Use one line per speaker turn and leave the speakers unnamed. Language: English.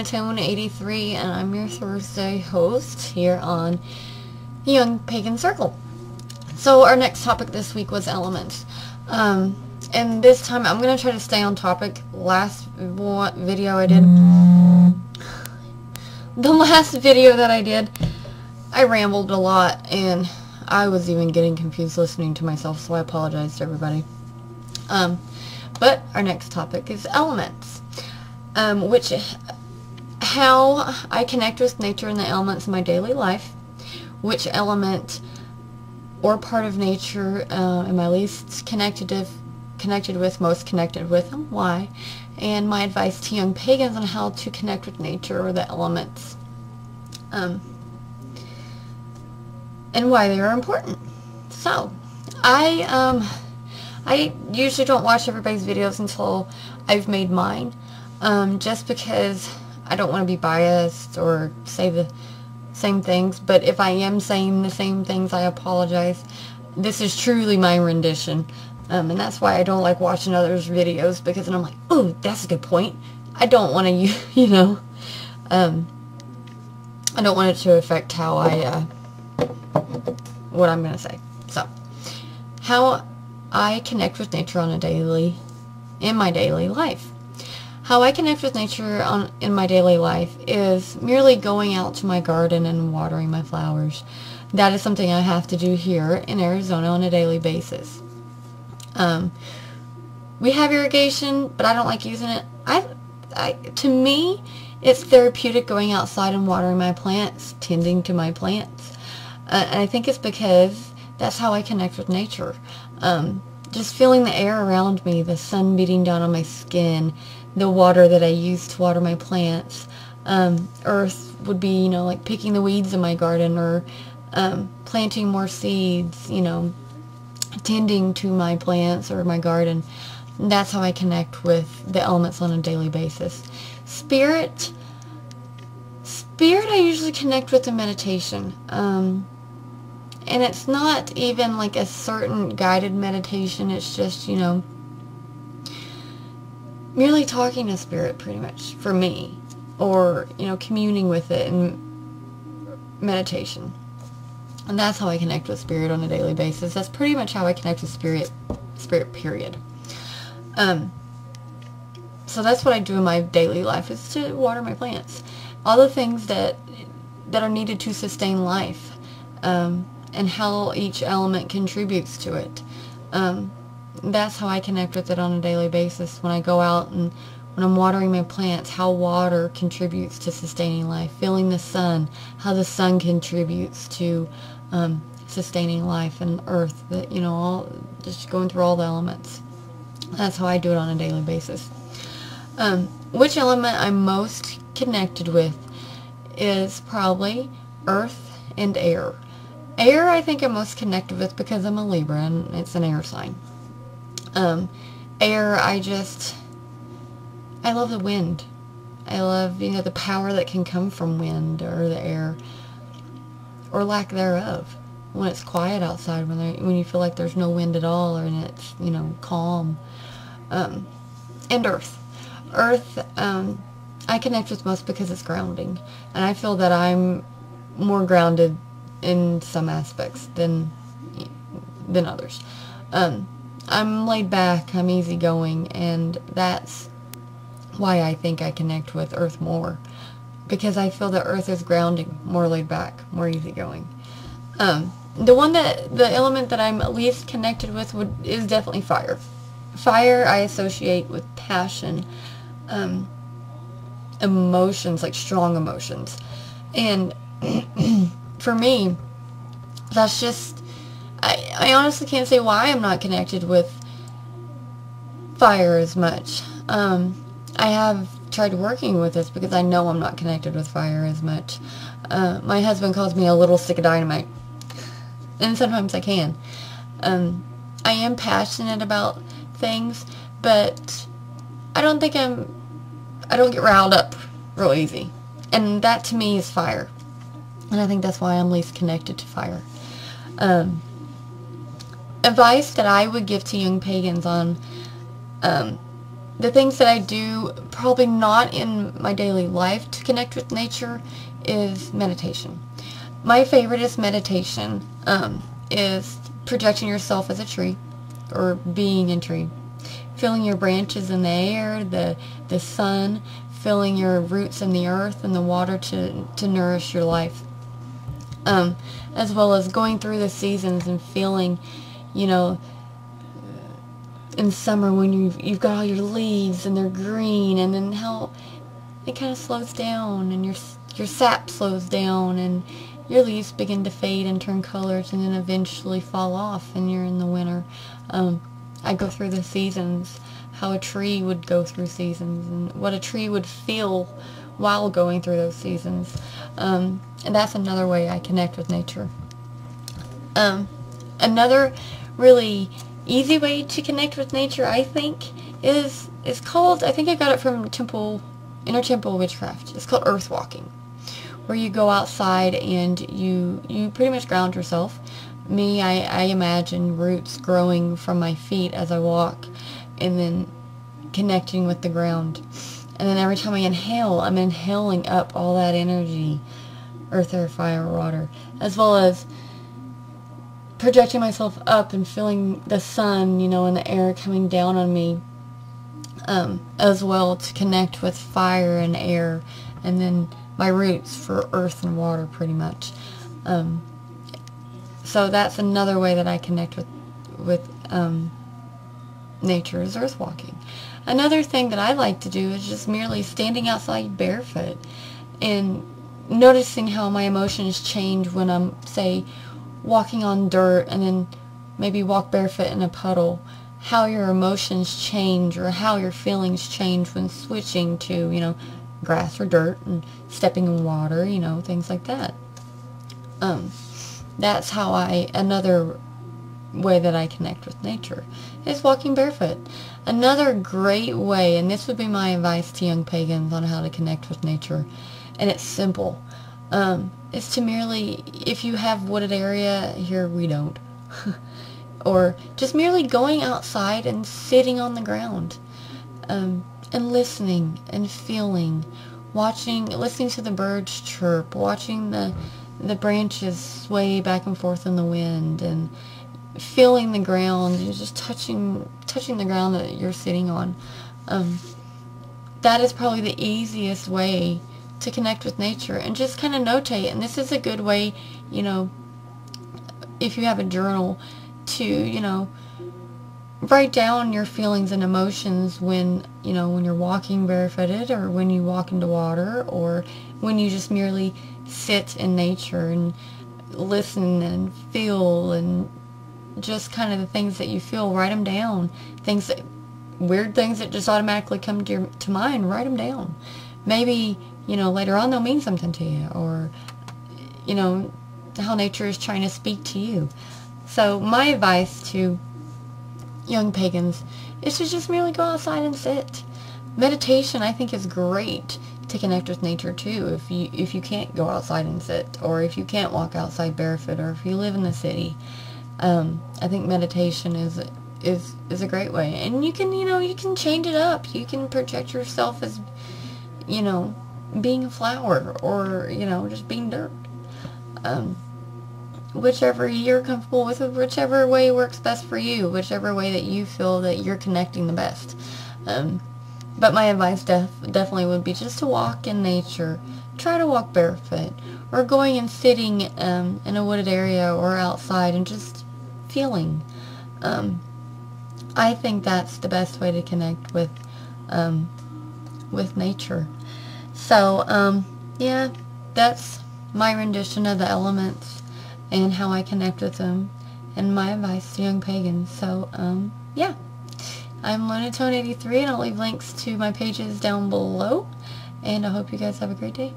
Monotone83, and I'm your Thursday host here on the Young Pagan Circle. So our next topic this week was elements. And this time I'm going to try to stay on topic. Last video I did, the last video that I did, I rambled a lot, and I was even getting confused listening to myself, so I apologize to everybody. But our next topic is elements, which how I connect with nature and the elements in my daily life, which element or part of nature am I least connected with, most connected with, and why, and my advice to young pagans on how to connect with nature or the elements, and why they are important. So, I usually don't watch everybody's videos until I've made mine, just because I don't want to be biased or say the same things, but if I am saying the same things, I apologize. This is truly my rendition, and that's why I don't like watching others' videos, because then I'm like, oh, that's a good point. I don't want to, I don't want it to affect how what I'm going to say. So, how I connect with nature in my daily life. How I connect with nature in my daily life is merely going out to my garden and watering my flowers. That is something I have to do here in Arizona on a daily basis. We have irrigation, but I don't like using it. To me, it's therapeutic going outside and watering my plants, tending to my plants. And I think it's because that's how I connect with nature. Just feeling the air around me, the sun beating down on my skin, the water that I use to water my plants. Earth would be, like picking the weeds in my garden, or planting more seeds, tending to my plants or my garden. That's how I connect with the elements on a daily basis. Spirit I usually connect with in meditation. And it's not even like a certain guided meditation. It's just, merely talking to spirit, pretty much, for me. Or, communing with it in meditation. And that's how I connect with spirit on a daily basis. That's pretty much how I connect with spirit, period. So that's what I do in my daily life, is to water my plants. All the things that are needed to sustain life. And how each element contributes to it. That's how I connect with it on a daily basis. When I go out and when I'm watering my plants, how water contributes to sustaining life. Feeling the sun, how the sun contributes to sustaining life, and earth. That all just going through all the elements. That's how I do it on a daily basis. Which element I'm most connected with is probably earth and air. Air, I think I'm most connected with because I'm a Libra and it's an air sign. Air, I love the wind. I love, the power that can come from wind or the air, or lack thereof. When it's quiet outside, when you feel like there's no wind at all, and it's, calm. And earth. Earth, I connect with most because it's grounding. And I feel that I'm more grounded in some aspects than others. I'm laid back, I'm easygoing, and that's why I think I connect with earth more, because I feel that earth is grounding, more laid back, more easygoing. The element that I'm least connected with is definitely fire. Fire I associate with passion, emotions, like strong emotions, and for me, that's just, I honestly can't say why I'm not connected with fire as much. I have tried working with this because I know I'm not connected with fire as much. My husband calls me a little stick of dynamite, and sometimes I can. I am passionate about things, but I don't get riled up real easy, and that to me is fire. And I think that's why I'm least connected to fire. Advice that I would give to young pagans on the things that I do, probably not in my daily life to connect with nature, is meditation. My favorite is meditation, is projecting yourself as a tree, or being a tree. Feeling your branches in the air, the sun, feeling your roots in the earth and the water to nourish your life. As well as going through the seasons and feeling, you know, in summer when you've got all your leaves and they're green, and then how it kind of slows down and your sap slows down and your leaves begin to fade and turn colors and then eventually fall off and you're in the winter. I go through the seasons, how a tree would go through seasons and what a tree would feel while going through those seasons. And that's another way I connect with nature. Another really easy way to connect with nature, I think, is called, I think I got it from Inner Temple Witchcraft. It's called earth walking, where you go outside and you pretty much ground yourself. Me, I imagine roots growing from my feet as I walk, and then connecting with the ground. And then every time I inhale, I'm inhaling up all that energy, earth, air, fire, water, as well as projecting myself up and feeling the sun, you know, and the air coming down on me, as well, to connect with fire and air, and then my roots for earth and water, pretty much. So that's another way that I connect with nature, is earth walking. Another thing that I like to do is just merely standing outside barefoot and noticing how my emotions change when I'm, say, walking on dirt and then maybe walk barefoot in a puddle. How your emotions change or how your feelings change when switching to, you know, grass or dirt and stepping in water, you know, things like that. That's how another way that I connect with nature is walking barefoot. Another great way, and this would be my advice to young pagans on how to connect with nature, and it's simple, is to merely, if you have wooded area, here we don't, or just merely going outside and sitting on the ground, and listening and feeling, listening to the birds chirp, watching the branches sway back and forth in the wind, and feeling the ground, and just touching the ground that you're sitting on. That is probably the easiest way to connect with nature, and just kind of notate. And this is a good way, you know, if you have a journal, to, you know, write down your feelings and emotions when, you know, when you're walking barefooted, or when you walk into water, or when you just merely sit in nature and listen and feel, and just kind of the things that you feel, write them down. Weird things that just automatically come to mind, write them down. Maybe, you know, later on they'll mean something to you, or, you know, how nature is trying to speak to you. So my advice to young pagans is to just merely go outside and sit. Meditation, I think, is great to connect with nature too. If you can't go outside and sit, or if you can't walk outside barefoot, or if you live in the city, I think meditation is a great way. And you can, you know, you can change it up. You can project yourself as, you know, being a flower, or, you know, just being dirt. Whichever you're comfortable with, whichever way works best for you, whichever way that you feel that you're connecting the best. But my advice definitely would be just to walk in nature. Try to walk barefoot, or going and sitting in a wooded area or outside and just feeling. I think that's the best way to connect with nature. So yeah, that's my rendition of the elements and how I connect with them, and my advice to young pagans. So yeah, I'm Lonatone83, and I'll leave links to my pages down below, and I hope you guys have a great day.